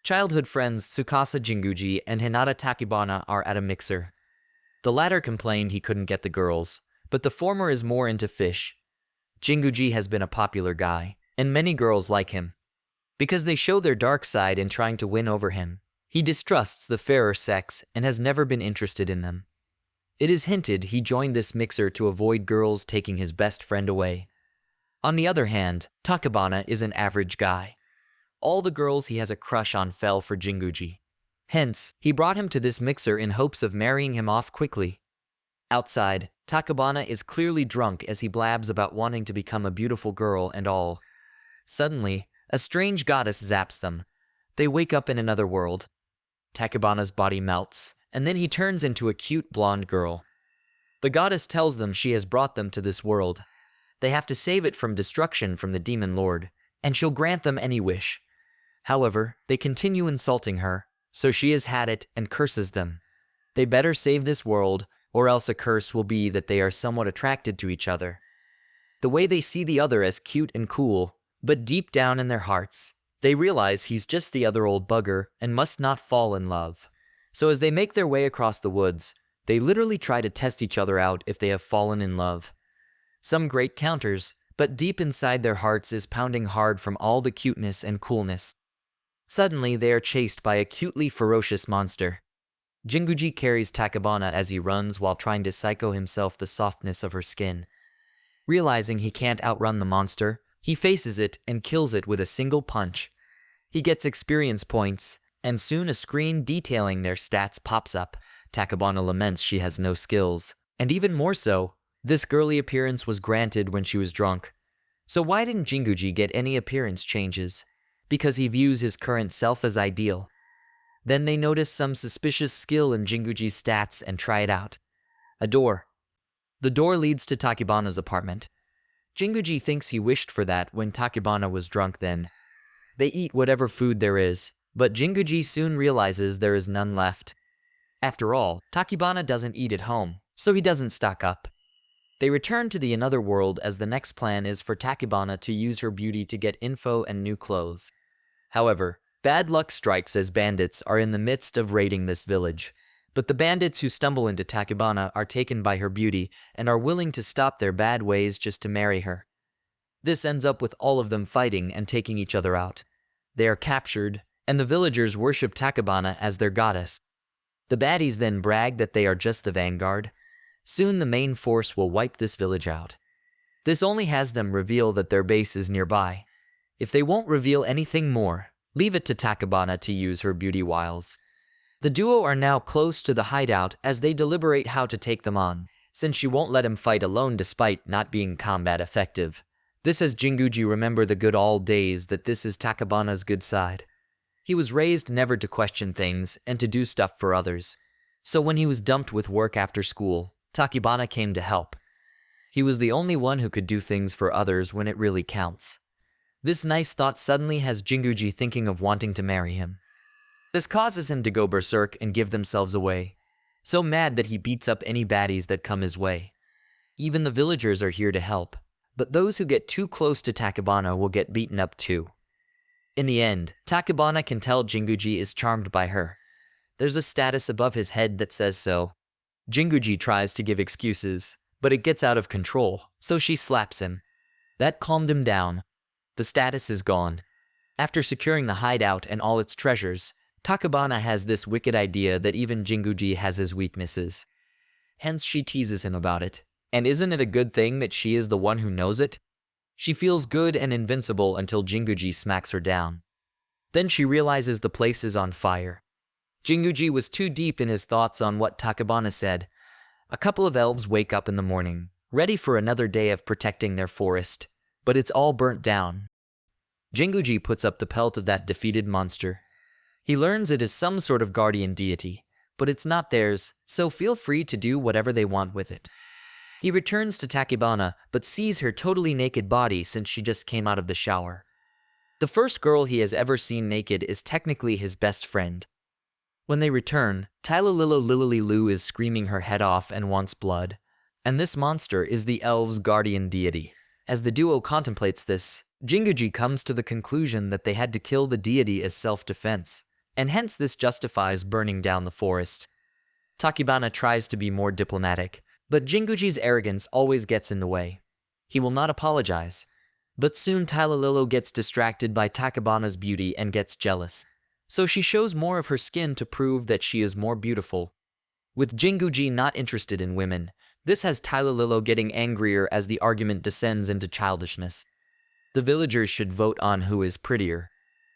Childhood friends Tsukasa Jinguji and Hinata Takibana are at a mixer. The latter complained he couldn't get the girls, but the former is more into fish. Jinguji has been a popular guy, and many girls like him. Because they show their dark side in trying to win over him, he distrusts the fairer sex and has never been interested in them. It is hinted he joined this mixer to avoid girls taking his best friend away. On the other hand, Takibana is an average guy. All the girls he has a crush on fell for Jinguji. Hence, he brought him to this mixer in hopes of marrying him off quickly. Outside, Takibana is clearly drunk as he blabs about wanting to become a beautiful girl and all. Suddenly, a strange goddess zaps them. They wake up in another world. Takibana's body melts, and then he turns into a cute blonde girl. The goddess tells them she has brought them to this world. They have to save it from destruction from the demon lord, and she'll grant them any wish. However, they continue insulting her, so she has had it and curses them. They better save this world, or else a curse will be that they are somewhat attracted to each other. The way they see the other as cute and cool, but deep down in their hearts, they realize he's just the other old bugger and must not fall in love. So as they make their way across the woods, they literally try to test each other out if they have fallen in love. Some great counters, but deep inside their hearts is pounding hard from all the cuteness and coolness. Suddenly, they are chased by a cutely ferocious monster. Jinguji carries Takibana as he runs while trying to psycho himself the softness of her skin. Realizing he can't outrun the monster, he faces it and kills it with a single punch. He gets experience points, and soon a screen detailing their stats pops up. Takibana laments she has no skills, and even more so, this girly appearance was granted when she was drunk. So why didn't Jinguji get any appearance changes? Because he views his current self as ideal. Then they notice some suspicious skill in Jinguji's stats and try it out. A door. The door leads to Takibana's apartment. Jinguji thinks he wished for that when Takibana was drunk then. They eat whatever food there is, but Jinguji soon realizes there is none left. After all, Takibana doesn't eat at home, so he doesn't stock up. They return to the another world as the next plan is for Takibana to use her beauty to get info and new clothes. However, bad luck strikes as bandits are in the midst of raiding this village. But the bandits who stumble into Takibana are taken by her beauty and are willing to stop their bad ways just to marry her. This ends up with all of them fighting and taking each other out. They are captured, and the villagers worship Takibana as their goddess. The baddies then brag that they are just the vanguard. Soon the main force will wipe this village out. This only has them reveal that their base is nearby. If they won't reveal anything more, leave it to Takibana to use her beauty wiles. The duo are now close to the hideout as they deliberate how to take them on, since she won't let him fight alone despite not being combat effective. This has Jinguji remember the good old days that this is Takibana's good side. He was raised never to question things and to do stuff for others. So when he was dumped with work after school, Takibana came to help. He was the only one who could do things for others when it really counts. This nice thought suddenly has Jinguji thinking of wanting to marry him. This causes him to go berserk and give themselves away, so mad that he beats up any baddies that come his way. Even the villagers are here to help, but those who get too close to Takibana will get beaten up too. In the end, Takibana can tell Jinguji is charmed by her. There's a status above his head that says so. Jinguji tries to give excuses, but it gets out of control, so she slaps him. That calmed him down. The status is gone. After securing the hideout and all its treasures, Takibana has this wicked idea that even Jinguji has his weaknesses. Hence she teases him about it. And isn't it a good thing that she is the one who knows it? She feels good and invincible until Jinguji smacks her down. Then she realizes the place is on fire. Jinguji was too deep in his thoughts on what Takibana said. A couple of elves wake up in the morning, ready for another day of protecting their forest, but it's all burnt down. Jinguji puts up the pelt of that defeated monster. He learns it is some sort of guardian deity, but it's not theirs, so feel free to do whatever they want with it. He returns to Takibana, but sees her totally naked body since she just came out of the shower. The first girl he has ever seen naked is technically his best friend. When they return, Lulu is screaming her head off and wants blood, and this monster is the elves' guardian deity. As the duo contemplates this, Jinguji comes to the conclusion that they had to kill the deity as self-defense. and hence this justifies burning down the forest. Tachibana tries to be more diplomatic, but Jinguji's arrogance always gets in the way. He will not apologize. But soon Talalilo gets distracted by Tachibana's beauty and gets jealous. So she shows more of her skin to prove that she is more beautiful. With Jinguji not interested in women, this has Talalilo getting angrier as the argument descends into childishness. The villagers should vote on who is prettier.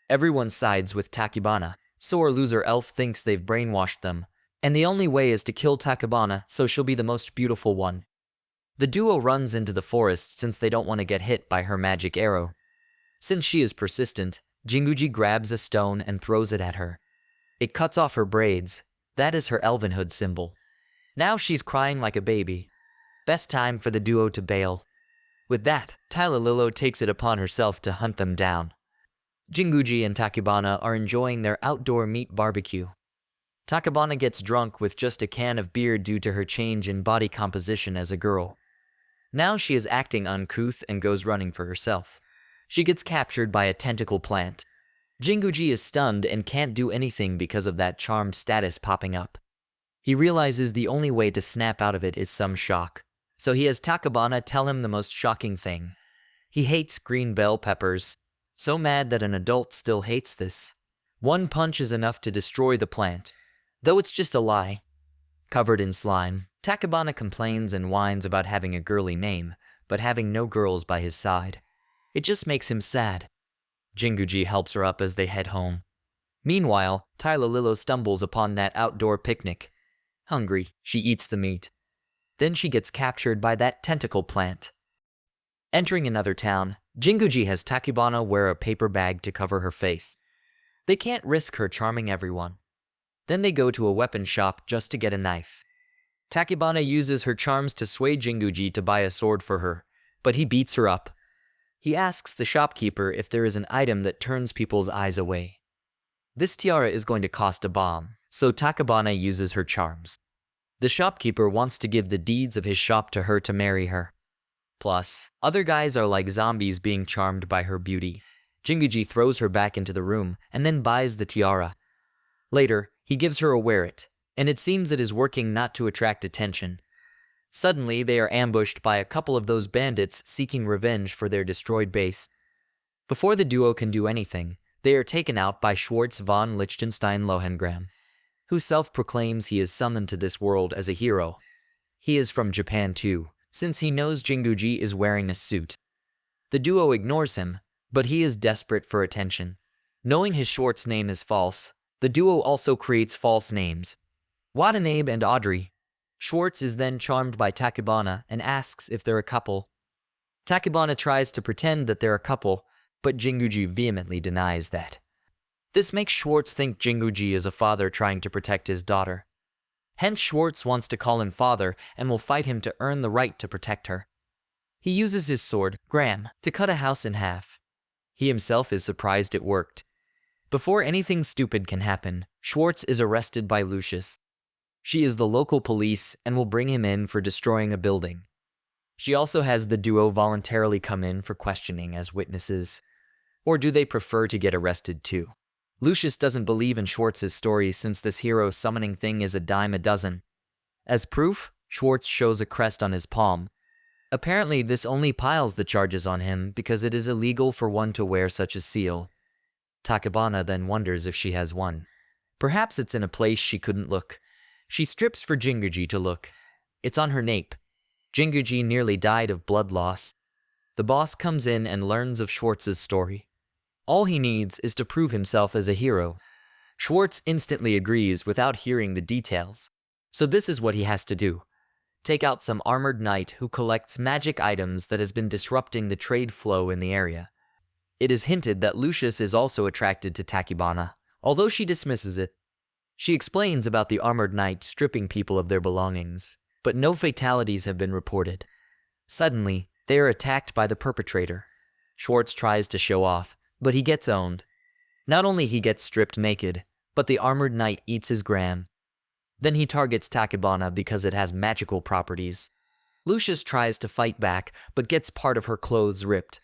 Everyone sides with Tachibana. Sore loser elf thinks they've brainwashed them, and the only way is to kill Tachibana so she'll be the most beautiful one. The duo runs into the forest since they don't want to get hit by her magic arrow. Since she is persistent, Jinguji grabs a stone and throws it at her. It cuts off her braids. That is her elvenhood symbol. Now she's crying like a baby. Best time for the duo to bail. With that, Talalilo takes it upon herself to hunt them down. Jinguji and Tachibana are enjoying their outdoor meat barbecue. Tachibana gets drunk with just a can of beer due to her change in body composition as a girl. Now she is acting uncouth and goes running for herself. She gets captured by a tentacle plant. Jinguji is stunned and can't do anything because of that charmed status popping up. He realizes the only way to snap out of it is some shock. So he has Tachibana tell him the most shocking thing. He hates green bell peppers. So mad that an adult still hates this. One punch is enough to destroy the plant. Though it's just a lie. Covered in slime, Tachibana complains and whines about having a girly name, but having no girls by his side. It just makes him sad. Jinguji helps her up as they head home. Meanwhile, Talalilo stumbles upon that outdoor picnic. Hungry, she eats the meat. Then she gets captured by that tentacle plant. Entering another town, Jinguji has Tachibana wear a paper bag to cover her face. They can't risk her charming everyone. Then they go to a weapon shop just to get a knife. Tachibana uses her charms to sway Jinguji to buy a sword for her, but he beats her up. He asks the shopkeeper if there is an item that turns people's eyes away. This tiara is going to cost a bomb, so Tachibana uses her charms. The shopkeeper wants to give the deeds of his shop to her to marry her. Plus, other guys are like zombies being charmed by her beauty. Jinguji throws her back into the room and then buys the tiara. Later, he gives her a wear it, and it seems it is working not to attract attention. Suddenly, they are ambushed by a couple of those bandits seeking revenge for their destroyed base. Before the duo can do anything, they are taken out by Schwartz von Liechtenstein Lohengram, who self-proclaims he is summoned to this world as a hero. He is from Japan too, since he knows Jinguji is wearing a suit. The duo ignores him, but he is desperate for attention. Knowing his Schwartz name is false, the duo also creates false names. Watanabe and Audrey. Schwartz is then charmed by Tachibana and asks if they're a couple. Tachibana tries to pretend that they're a couple, but Jinguji vehemently denies that. This makes Schwartz think Jinguji is a father trying to protect his daughter. Hence Schwartz wants to call him father and will fight him to earn the right to protect her. He uses his sword, Graham, to cut a house in half. He himself is surprised it worked. Before anything stupid can happen, Schwartz is arrested by Lucius. She is the local police and will bring him in for destroying a building. She also has the duo voluntarily come in for questioning as witnesses. Or do they prefer to get arrested too? Lucius doesn't believe in Schwartz's story since this hero summoning thing is a dime a dozen. As proof, Schwartz shows a crest on his palm. Apparently this only piles the charges on him because it is illegal for one to wear such a seal. Tachibana then wonders if she has one. Perhaps it's in a place she couldn't look. She strips for Jinguji to look. It's on her nape. Jinguji nearly died of blood loss. The boss comes in and learns of Schwartz's story. All he needs is to prove himself as a hero. Schwartz instantly agrees without hearing the details. So this is what he has to do. Take out some armored knight who collects magic items that has been disrupting the trade flow in the area. It is hinted that Lucius is also attracted to Tachibana, although she dismisses it. She explains about the armored knight stripping people of their belongings, but no fatalities have been reported. Suddenly, they are attacked by the perpetrator. Schwartz tries to show off, but he gets owned. Not only he gets stripped naked, but the armored knight eats his gram. Then he targets Tachibana because it has magical properties. Lucius tries to fight back, but gets part of her clothes ripped.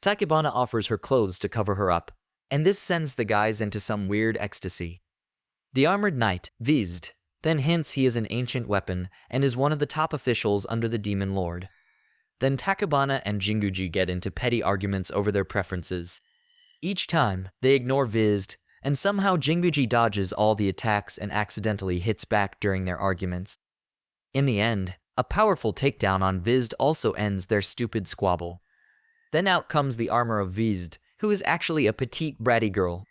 Tachibana offers her clothes to cover her up. and this sends the guys into some weird ecstasy. The armored knight, Vizd, then hints he is an ancient weapon and is one of the top officials under the demon lord. Then Takabana and Jinguji get into petty arguments over their preferences. Each time, they ignore Vizd, and somehow Jinguji dodges all the attacks and accidentally hits back during their arguments. In the end, a powerful takedown on Vizd also ends their stupid squabble. Then out comes the armor of Vizd, who is actually a petite bratty girl.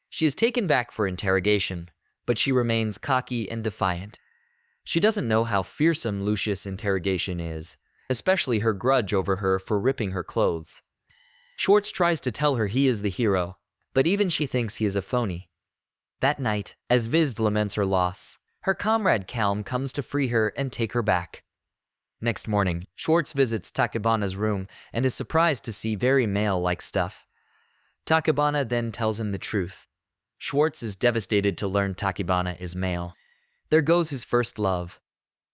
She is taken back for interrogation, but she remains cocky and defiant. She doesn't know how fearsome Lucius' interrogation is, especially her grudge over her for ripping her clothes. Schwartz tries to tell her he is the hero, but even she thinks he is a phony. That night, as Vizd laments her loss, her comrade Calm comes to free her and take her back. Next morning, Schwartz visits Takabana's room and is surprised to see very male-like stuff. Takabana then tells him the truth. Schwartz is devastated to learn Takabana is male. There goes his first love.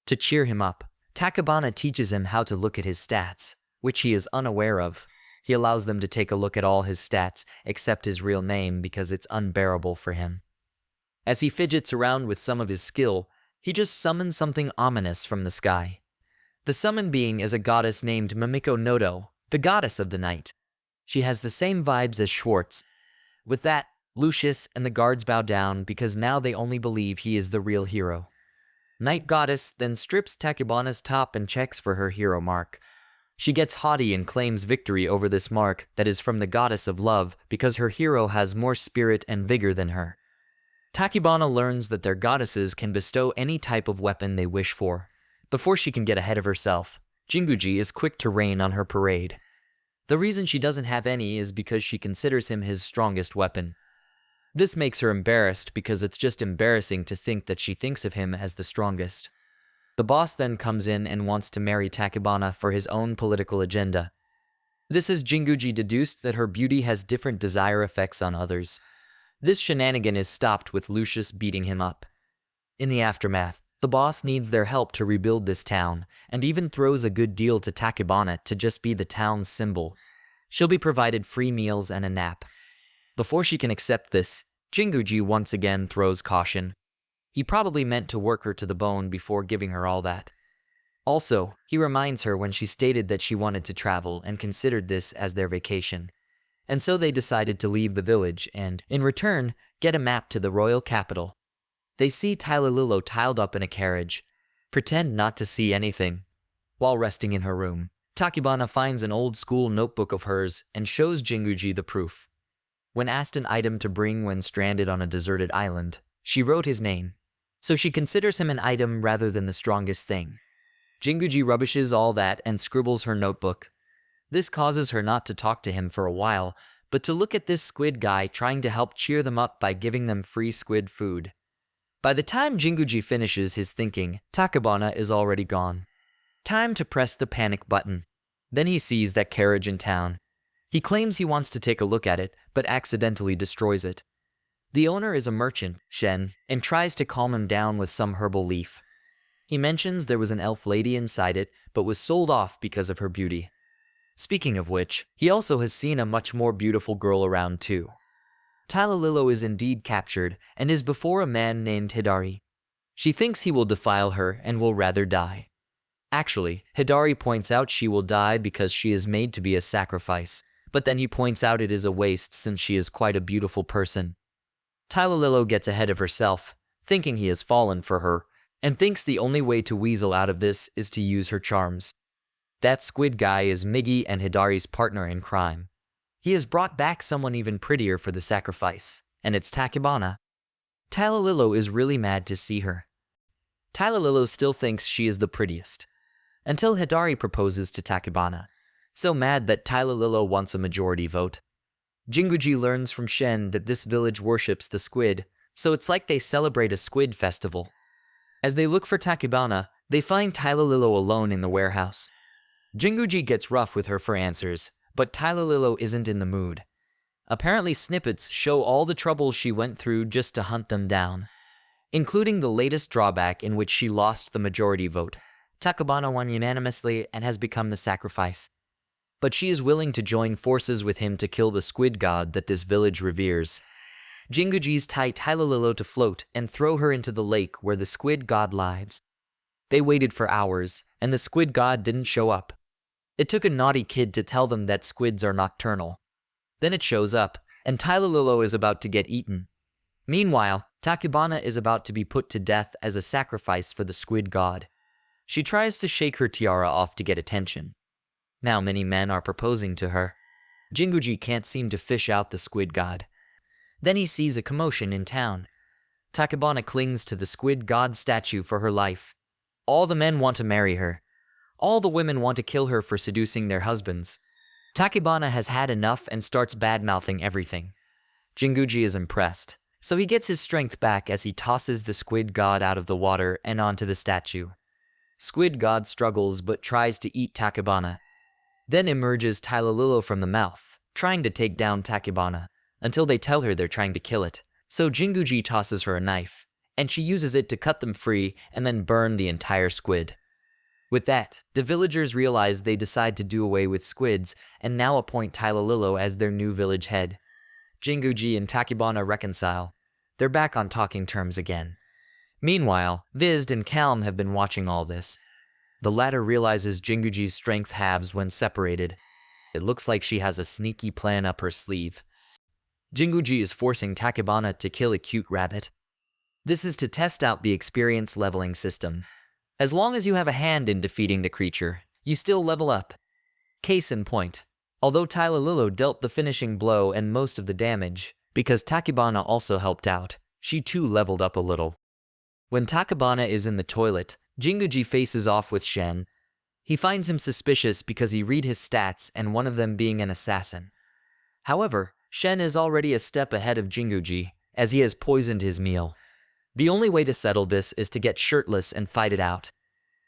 To cheer him up, Takabana teaches him how to look at his stats, which he is unaware of. He allows them to take a look at all his stats except his real name because it's unbearable for him. As he fidgets around with some of his skill, he just summons something ominous from the sky. The summoned being is a goddess named Mamiko Nodo, the goddess of the night. She has the same vibes as Schwartz. With that, Lucius and the guards bow down because now they only believe he is the real hero. Night Goddess then strips Takabana's top and checks for her hero mark. She gets haughty and claims victory over this mark that is from the goddess of love because her hero has more spirit and vigor than her. Takabana learns that their goddesses can bestow any type of weapon they wish for. Before she can get ahead of herself, Jinguji is quick to rain on her parade. The reason she doesn't have any is because she considers him his strongest weapon. This makes her embarrassed because it's just embarrassing to think that she thinks of him as the strongest. The boss then comes in and wants to marry Takabana for his own political agenda. This is Jinguji deduced that her beauty has different desire effects on others. This shenanigan is stopped with Lucius beating him up. In the aftermath, the boss needs their help to rebuild this town, and even throws a good deal to Takabana to just be the town's symbol. She'll be provided free meals and a nap. Before she can accept this, Jinguji once again throws caution. He probably meant to work her to the bone before giving her all that. Also, he reminds her when she stated that she wanted to travel and considered this as their vacation. And so they decided to leave the village and, in return, get a map to the royal capital. They see Tylalilo tiled up in a carriage, pretend not to see anything. While resting in her room, Takabana finds an old-school notebook of hers and shows Jinguji the proof. When asked an item to bring when stranded on a deserted island, she wrote his name, so she considers him an item rather than the strongest thing. Jinguji rubbishes all that and scribbles her notebook. This causes her not to talk to him for a while, but to look at this squid guy trying to help cheer them up by giving them free squid food. By the time Jinguji finishes his thinking, Takabana is already gone. Time to press the panic button. Then he sees that carriage in town. He claims he wants to take a look at it, but accidentally destroys it. The owner is a merchant, Shen, and tries to calm him down with some herbal leaf. He mentions there was an elf lady inside it, but was sold off because of her beauty. Speaking of which, he also has seen a much more beautiful girl around too. Tylalilo is indeed captured, and is before a man named Hidari. She thinks he will defile her and will rather die. Actually, Hidari points out she will die because she is made to be a sacrifice, but then he points out it is a waste since she is quite a beautiful person. Tylalilo gets ahead of herself, thinking he has fallen for her, and thinks the only way to weasel out of this is to use her charms. That squid guy is Migi and Hidari's partner in crime. He has brought back someone even prettier for the sacrifice, and it's Takabana. Tylalilo is really mad to see her. Tylalilo still thinks she is the prettiest, until Hidari proposes to Takabana, so mad that Tylalilo wants a majority vote. Jinguji learns from Shen that this village worships the squid, so it's like they celebrate a squid festival. As they look for Takabana, they find Tylalilo alone in the warehouse. Jinguji gets rough with her for answers, but Tylalilo isn't in the mood. Apparently snippets show all the trouble she went through just to hunt them down, including the latest drawback in which she lost the majority vote. Takabana won unanimously and has become the sacrifice. but she is willing to join forces with him to kill the squid god that this village reveres. Jinguji's tie Tylalilo to float and throw her into the lake where the squid god lives. They waited for hours, and the squid god didn't show up. It took a naughty kid to tell them that squids are nocturnal. Then it shows up, and Tylalilo is about to get eaten. Meanwhile, Tachibana is about to be put to death as a sacrifice for the squid god. She tries to shake her tiara off to get attention. Now many men are proposing to her. Jinguji can't seem to fish out the squid god. Then he sees a commotion in town. Tachibana clings to the squid god statue for her life. All the men want to marry her. All the women want to kill her for seducing their husbands. Tachibana has had enough and starts bad-mouthing everything. Jinguji is impressed, so he gets his strength back as he tosses the squid god out of the water and onto the statue. Squid god struggles but tries to eat Tachibana. Then emerges Tylalilo from the mouth, trying to take down Tachibana, until they tell her they're trying to kill it. So Jinguji tosses her a knife, and she uses it to cut them free and then burn the entire squid. With that, the villagers realize they decide to do away with squids and now appoint Tylalilo as their new village head. Jinguji and Tachibana reconcile. They're back on talking terms again. Meanwhile, Vizd and Calm have been watching all this. The latter realizes Jinguji's strength halves when separated. It looks like she has a sneaky plan up her sleeve. Jinguji is forcing Tachibana to kill a cute rabbit. This is to test out the experience leveling system. As long as you have a hand in defeating the creature, you still level up. Case in point, although Tylalilo dealt the finishing blow and most of the damage, because Tachibana also helped out, she too leveled up a little. When Tachibana is in the toilet, Jinguji faces off with Shen. He finds him suspicious because he read his stats and one of them being an assassin. However, Shen is already a step ahead of Jinguji, as he has poisoned his meal. The only way to settle this is to get shirtless and fight it out.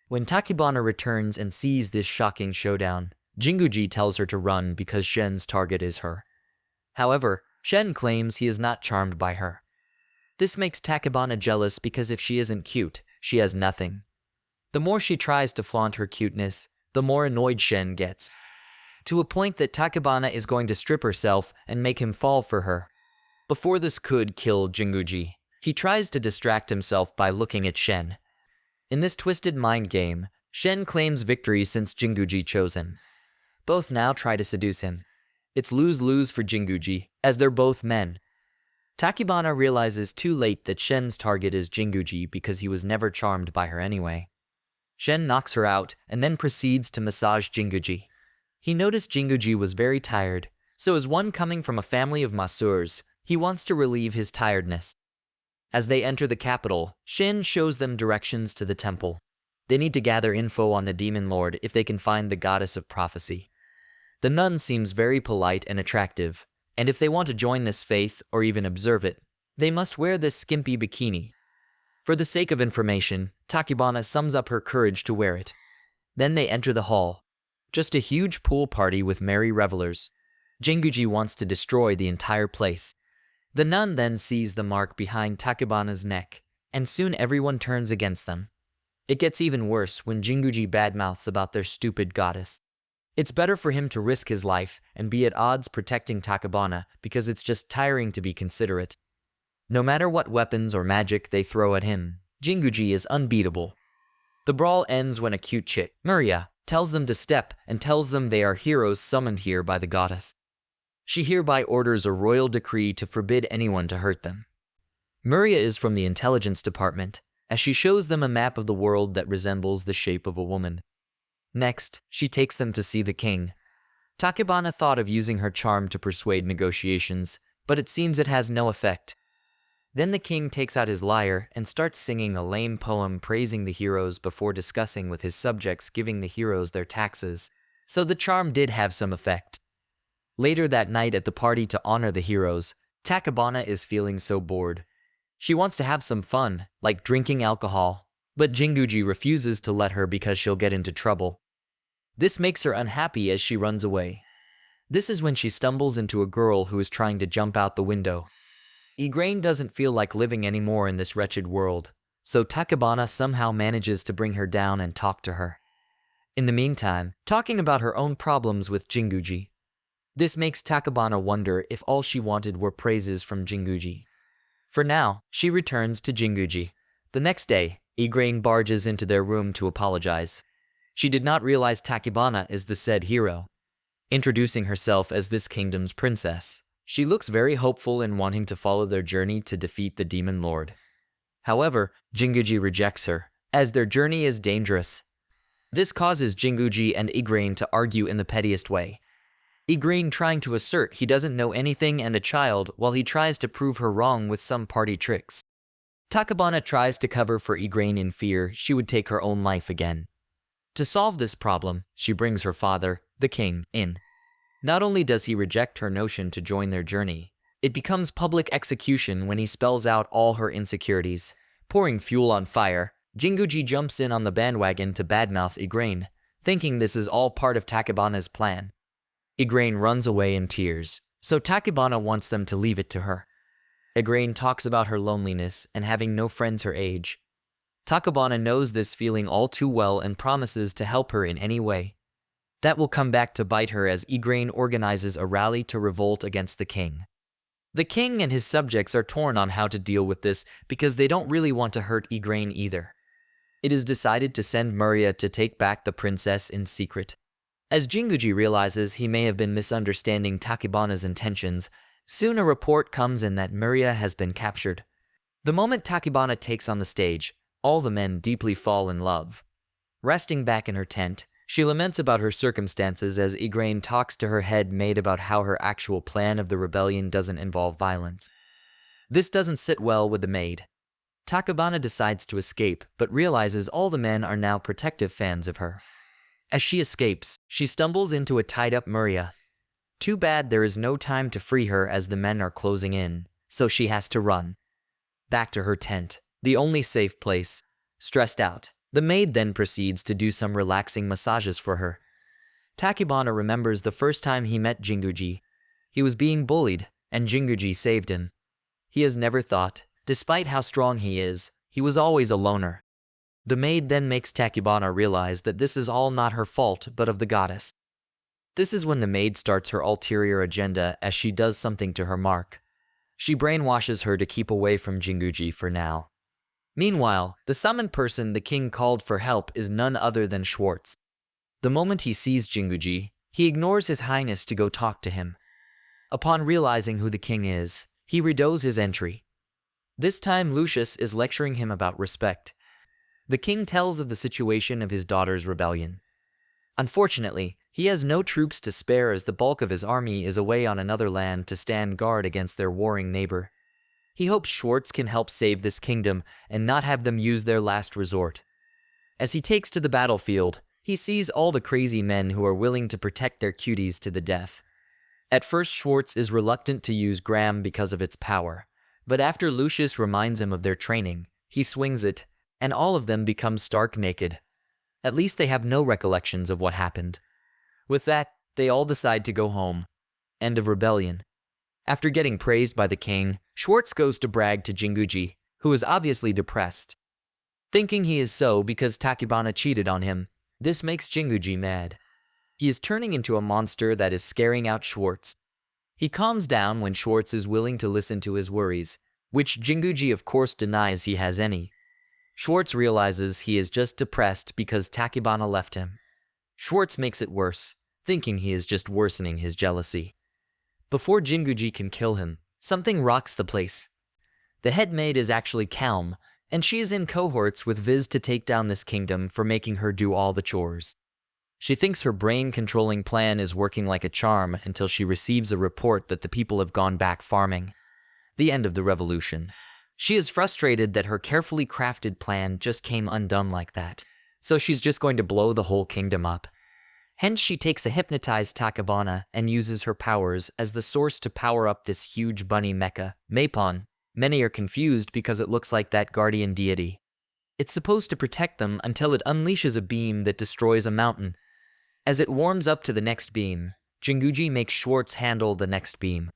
When Tachibana returns and sees this shocking showdown, Jinguji tells her to run because Shen's target is her. However, Shen claims he is not charmed by her. This makes Tachibana jealous because if she isn't cute, she has nothing. The more she tries to flaunt her cuteness, the more annoyed Shen gets, to a point that Tachibana is going to strip herself and make him fall for her. Before this could kill Jinguji, he tries to distract himself by looking at Shen. In this twisted mind game, Shen claims victory since Jinguji chose him. Both now try to seduce him. It's lose-lose for Jinguji, as they're both men. Tachibana realizes too late that Shen's target is Jinguji because he was never charmed by her anyway. Shen knocks her out and then proceeds to massage Jinguji. He noticed Jinguji was very tired, so as one coming from a family of masseurs, he wants to relieve his tiredness. As they enter the capital, Shen shows them directions to the temple. They need to gather info on the demon lord if they can find the goddess of prophecy. The nun seems very polite and attractive, and if they want to join this faith or even observe it, they must wear this skimpy bikini. For the sake of information, Tachibana sums up her courage to wear it. Then they enter the hall. Just a huge pool party with merry revelers. Jinguji wants to destroy the entire place. The nun then sees the mark behind Tachibana's neck, and soon everyone turns against them. It gets even worse when Jinguji badmouths about their stupid goddess. It's better for him to risk his life and be at odds protecting Tachibana because it's just tiring to be considerate. No matter what weapons or magic they throw at him, Jinguji is unbeatable. The brawl ends when a cute chick, Maria, tells them to step and tells them they are heroes summoned here by the goddess. She hereby orders a royal decree to forbid anyone to hurt them. Maria is from the intelligence department, as she shows them a map of the world that resembles the shape of a woman. Next, she takes them to see the king. Tachibana thought of using her charm to persuade negotiations, but it seems it has no effect. Then the king takes out his lyre and starts singing a lame poem praising the heroes before discussing with his subjects giving the heroes their taxes, so the charm did have some effect. Later that night at the party to honor the heroes, Tachibana is feeling so bored. She wants to have some fun, like drinking alcohol, but Jinguji refuses to let her because she'll get into trouble. This makes her unhappy as she runs away. This is when she stumbles into a girl who is trying to jump out the window. Igraine doesn't feel like living anymore in this wretched world, so Tachibana somehow manages to bring her down and talk to her. in the meantime, talking about her own problems with Jinguji. This makes Takabana wonder if all she wanted were praises from Jinguji. For now, she returns to Jinguji. The next day, Igraine barges into their room to apologize. She did not realize Takabana is the said hero. Introducing herself as this kingdom's princess, she looks very hopeful in wanting to follow their journey to defeat the demon lord. However, Jinguji rejects her, as their journey is dangerous. This causes Jinguji and Igraine to argue in the pettiest way. Igraine trying to assert he doesn't know anything and a child while he tries to prove her wrong with some party tricks. Takabana tries to cover for Igraine in fear she would take her own life again. To solve this problem, she brings her father, the king, in. Not only does he reject her notion to join their journey, it becomes public execution when he spells out all her insecurities. Pouring fuel on fire, Jinguji jumps in on the bandwagon to badmouth Igraine, thinking this is all part of Takabana's plan. Igraine runs away in tears, so Takabana wants them to leave it to her. Igraine talks about her loneliness and having no friends her age. Takabana knows this feeling all too well and promises to help her in any way. That will come back to bite her as Igraine organizes a rally to revolt against the king. The king and his subjects are torn on how to deal with this because they don't really want to hurt Igraine either. It is decided to send Murya to take back the princess in secret. As Jinguji realizes he may have been misunderstanding Takabana's intentions, soon a report comes in that Murya has been captured. The moment Takabana takes on the stage, all the men deeply fall in love. Resting back in her tent, she laments about her circumstances as Igraine talks to her head maid about how her actual plan of the rebellion doesn't involve violence. This doesn't sit well with the maid. Takabana decides to escape, but realizes all the men are now protective fans of her. As she escapes, she stumbles into a tied-up Murya. Too bad there is no time to free her as the men are closing in, so she has to run. Back to her tent, the only safe place. Stressed out, the maid then proceeds to do some relaxing massages for her. Takabana remembers the first time he met Jinguji. He was being bullied, and Jinguji saved him. He has never thought, despite how strong he is, he was always a loner. The maid then makes Takabana realize that this is all not her fault but of the goddess. This is when the maid starts her ulterior agenda as she does something to her mark. She brainwashes her to keep away from Jinguji for now. Meanwhile, the summoned person the king called for help is none other than Schwartz. The moment he sees Jinguji, he ignores his highness to go talk to him. Upon realizing who the king is, he redoes his entry. This time Lucius is lecturing him about respect. The king tells of the situation of his daughter's rebellion. Unfortunately, he has no troops to spare as the bulk of his army is away on another land to stand guard against their warring neighbor. He hopes Schwartz can help save this kingdom and not have them use their last resort. As he takes to the battlefield, he sees all the crazy men who are willing to protect their cuties to the death. At first Schwartz is reluctant to use Graham because of its power, but after Lucius reminds him of their training, he swings it, and all of them become stark naked. At least they have no recollections of what happened. With that, they all decide to go home. End of rebellion. After getting praised by the king, Schwartz goes to brag to Jinguji, who is obviously depressed. Thinking he is so because Takabana cheated on him, this makes Jinguji mad. He is turning into a monster that is scaring out Schwartz. He calms down when Schwartz is willing to listen to his worries, which Jinguji of course denies he has any. Schwartz realizes he is just depressed because Takabana left him. Schwartz makes it worse, thinking he is just worsening his jealousy. Before Jinguji can kill him, something rocks the place. The head maid is actually calm, and she is in cohorts with Viz to take down this kingdom for making her do all the chores. She thinks her brain-controlling plan is working like a charm until she receives a report that the people have gone back farming. The end of the revolution. She is frustrated that her carefully crafted plan just came undone like that, so she's just going to blow the whole kingdom up. Hence she takes a hypnotized Takabana and uses her powers as the source to power up this huge bunny mecha, Mapon. Many are confused because it looks like that guardian deity. It's supposed to protect them until it unleashes a beam that destroys a mountain. As it warms up to the next beam, Jinguji makes Schwartz handle the next beam.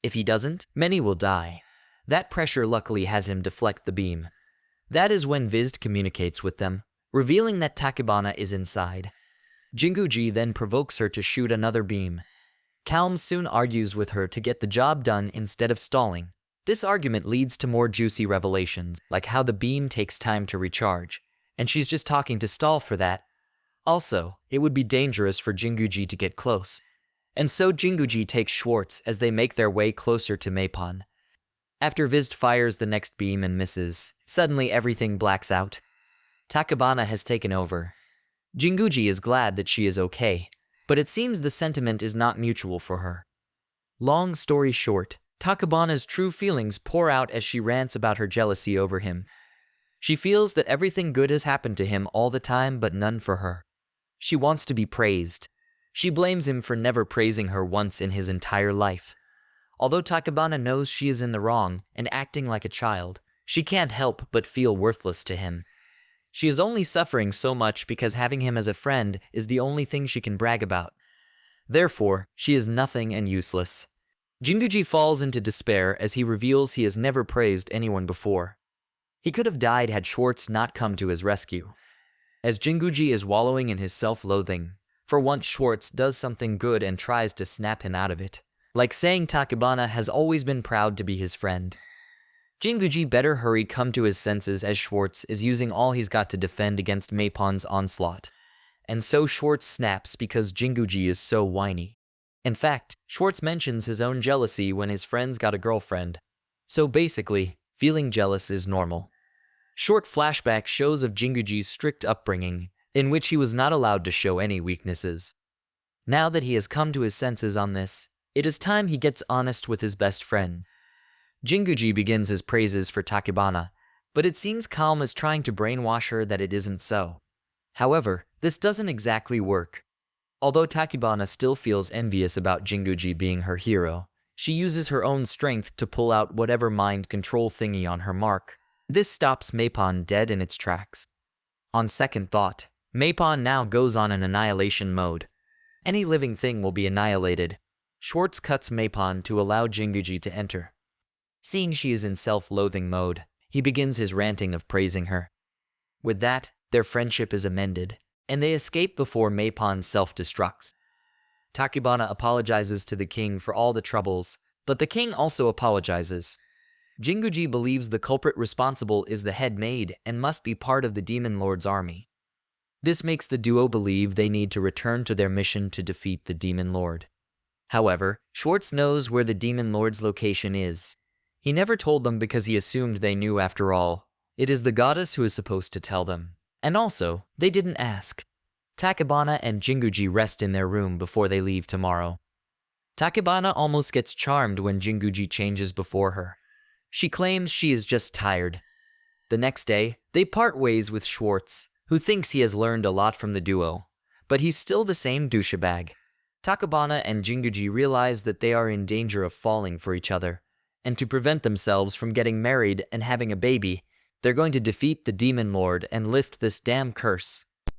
If he doesn't, many will die. That pressure luckily has him deflect the beam. That is when Vizd communicates with them, revealing that Takabana is inside. Jinguji then provokes her to shoot another beam. Calm soon argues with her to get the job done instead of stalling. This argument leads to more juicy revelations, like how the beam takes time to recharge, and she's just talking to stall for that. Also, it would be dangerous for Jinguji to get close. And so Jinguji takes Schwartz as they make their way closer to Maepon. After Vizd fires the next beam and misses, suddenly everything blacks out. Takabana has taken over. Jinguji is glad that she is okay, but it seems the sentiment is not mutual for her. Long story short, Takabana's true feelings pour out as she rants about her jealousy over him. She feels that everything good has happened to him all the time but none for her. She wants to be praised. She blames him for never praising her once in his entire life. Although Takabana knows she is in the wrong and acting like a child, she can't help but feel worthless to him. She is only suffering so much because having him as a friend is the only thing she can brag about. Therefore, she is nothing and useless. Jinguji falls into despair as he reveals he has never praised anyone before. He could have died had Schwartz not come to his rescue. As Jinguji is wallowing in his self-loathing, for once Schwartz does something good and tries to snap him out of it, like saying Takabana has always been proud to be his friend. Jinguji better hurry come to his senses as Schwartz is using all he's got to defend against Maepon's onslaught. And so Schwartz snaps because Jinguji is so whiny. In fact, Schwartz mentions his own jealousy when his friend's got a girlfriend. So basically, feeling jealous is normal. Short flashback shows of Jinguji's strict upbringing, in which he was not allowed to show any weaknesses. Now that he has come to his senses on this, it is time he gets honest with his best friend. Jinguji begins his praises for Takabana, but it seems Calm is trying to brainwash her that it isn't so. However, this doesn't exactly work. Although Takabana still feels envious about Jinguji being her hero, she uses her own strength to pull out whatever mind control thingy on her mark. This stops Maepon dead in its tracks. On second thought, Maepon now goes on an annihilation mode. Any living thing will be annihilated. Schwartz cuts Maepon to allow Jinguji to enter. Seeing she is in self-loathing mode, he begins his ranting of praising her. With that, their friendship is amended, and they escape before Maepon self-destructs. Takabana apologizes to the king for all the troubles, but the king also apologizes. Jinguji believes the culprit responsible is the head maid and must be part of the Demon Lord's army. This makes the duo believe they need to return to their mission to defeat the Demon Lord. However, Schwartz knows where the Demon Lord's location is. He never told them because he assumed they knew after all. It is the goddess who is supposed to tell them. And also, they didn't ask. Takabana and Jinguji rest in their room before they leave tomorrow. Takabana almost gets charmed when Jinguji changes before her. She claims she is just tired. The next day, they part ways with Schwartz, who thinks he has learned a lot from the duo, but he's still the same douchebag. Takabana and Jinguji realize that they are in danger of falling for each other, and to prevent themselves from getting married and having a baby, they're going to defeat the Demon Lord and lift this damn curse.